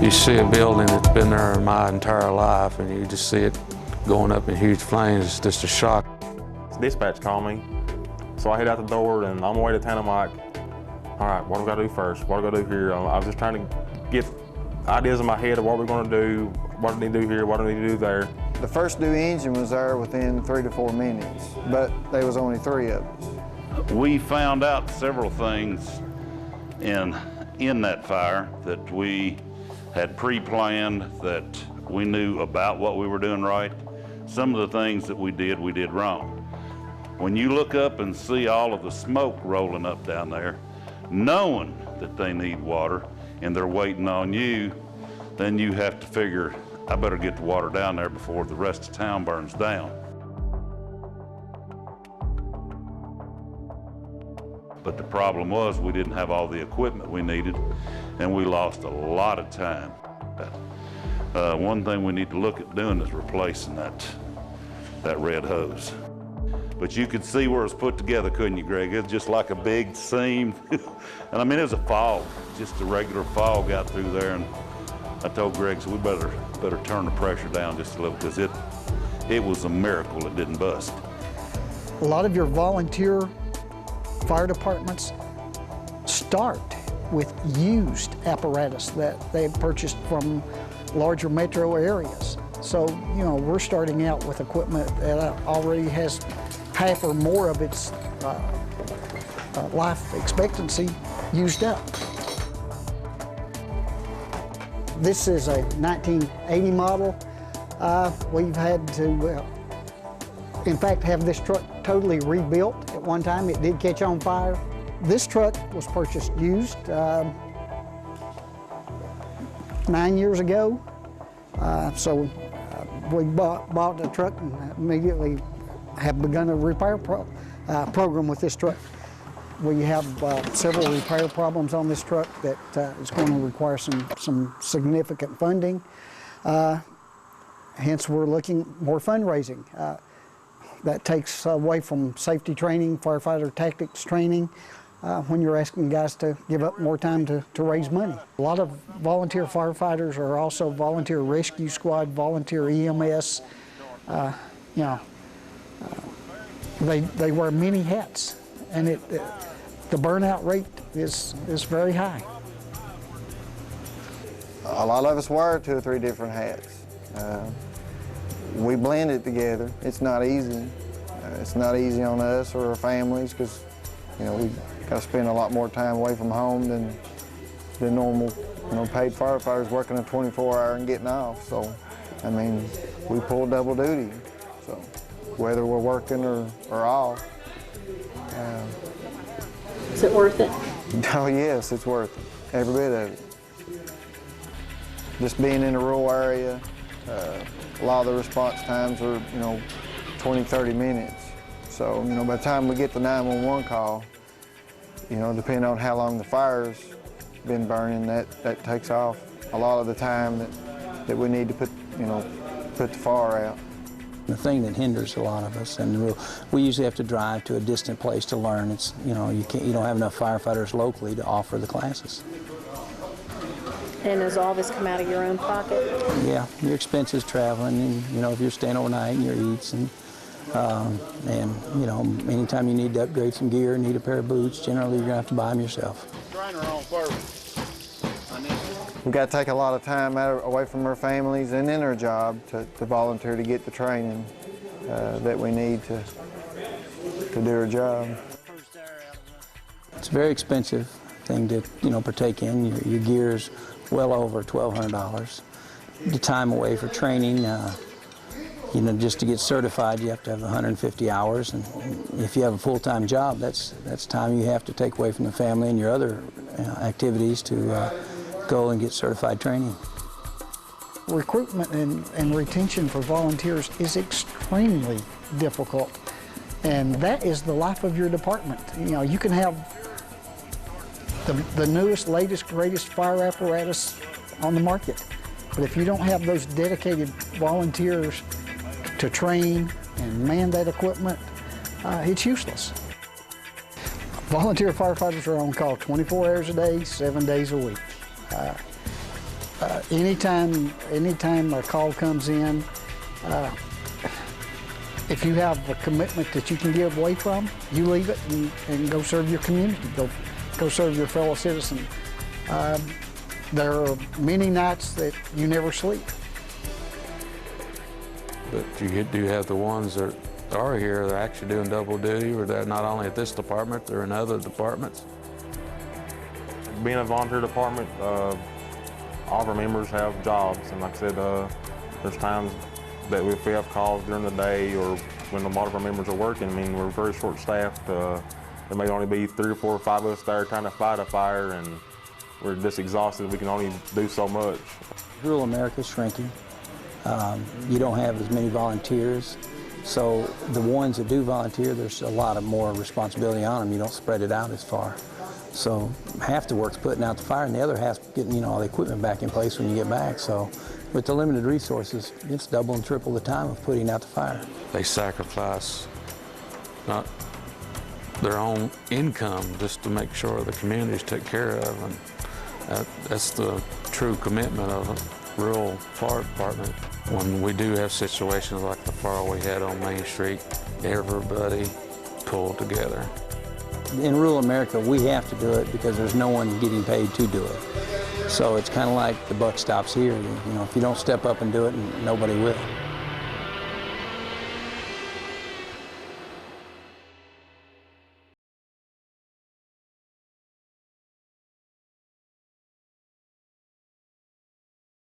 You see a building that's been there my entire life, and you just see it going up in huge flames. It's just a shock. Dispatch called me, so I head out the door, and on my way to town, I'm like, all right, what do I gotta do first? What do I gotta do here? I was just trying to get ideas in my head of what we're gonna do, what do I need to do here, what do I need to do there. The first new engine was there within 3 to 4 minutes, but there was only 3 of us. We found out several things in that fire that we had pre-planned, that we knew about what we were doing right. Some of the things that we did wrong. When you look up and see all of the smoke rolling up down there, knowing that they need water and they're waiting on you, then you have to figure, I better get the water down there before the rest of town burns down. But the problem was we didn't have all the equipment we needed, and we lost a lot of time. One thing we need to look at doing is replacing that red hose. But you could see where it was put together, couldn't you, Greg? It was just like a big seam. And I mean, it was a fog, just a regular fog out through there. And I told Greg, so we better turn the pressure down just a little, because it was a miracle it didn't bust. A lot of your volunteer fire departments start with used apparatus that they've purchased from larger metro areas. So, you know, we're starting out with equipment that already has half or more of its life expectancy used up. This is a 1980 model. We've had to, in fact, have this truck totally rebuilt. At one time, it did catch on fire. This truck was purchased used 9 years ago. So we bought the truck and immediately have begun a repair program with this truck. We have several repair problems on this truck that is going to require some significant funding. Hence, we're looking more fundraising. That takes away from safety training, firefighter tactics training, when you're asking guys to give up more time to raise money. A lot of volunteer firefighters are also volunteer rescue squad, volunteer EMS. You know, they wear many hats, and the burnout rate is very high. A lot of us wear 2 or 3 different hats. We blend it together. It's not easy. It's not easy on us or our families, because, you know, we got to spend a lot more time away from home than normal, you know, paid firefighters working a 24-hour and getting off. So, I mean, we pull double duty. So, whether we're working or off. Is it worth it? Oh yes, it's worth it. Every bit of it. Just being in a rural area, a lot of the response times are, you know, 20, 30 minutes. So, you know, by the time we get the 911 call, you know, depending on how long the fire's been burning, that takes off a lot of the time that we need to put the fire out. The thing that hinders a lot of us, and we usually have to drive to a distant place to learn. It's, you know, you don't have enough firefighters locally to offer the classes. And does all this come out of your own pocket? Yeah, your expenses traveling, and, you know, if you're staying overnight and your eats, and you know, anytime you need to upgrade some gear, need a pair of boots, generally you're gonna have to buy them yourself. We've got to take a lot of time away from our families and in our job to volunteer to get the training that we need to do our job. It's a very expensive thing to, you know, partake in. Your gear's well over $1,200. The time away for training, you know, just to get certified, you have to have 150 hours, and if you have a full-time job, that's time you have to take away from the family and your other activities to go and get certified training. Recruitment and retention for volunteers is extremely difficult, and that is the life of your department. You know, you can have the newest, latest, greatest fire apparatus on the market, but if you don't have those dedicated volunteers to train and man that equipment, it's useless. Volunteer firefighters are on call 24 hours a day, 7 days a week. Anytime a call comes in, if you have a commitment that you can get away from, you leave it and go serve your community, go serve your fellow citizen. There are many nights that you never sleep. But you do have the ones that are here, they're actually doing double duty, or they're not only at this department, they're in other departments. Being a volunteer department, all of our members have jobs, and like I said, there's times that if we have calls during the day or when a lot of our members are working, I mean, we're very short-staffed. There may only be 3 or 4 or 5 of us there trying to fight a fire, and we're just exhausted. We can only do so much. Rural America is shrinking. You don't have as many volunteers, so the ones that do volunteer, there's a lot of more responsibility on them. You don't spread it out as far. So half the work's putting out the fire, and the other half's getting all the equipment back in place when you get back. So with the limited resources, it's double and triple the time of putting out the fire. They sacrifice not their own income just to make sure the community's taken care of, and that's the true commitment of a rural fire department. When we do have situations like the fire we had on Main Street, everybody pulled together. In rural America, we have to do it because there's no one getting paid to do it. So it's kind of like the buck stops here. You know, if you don't step up and do it, nobody will.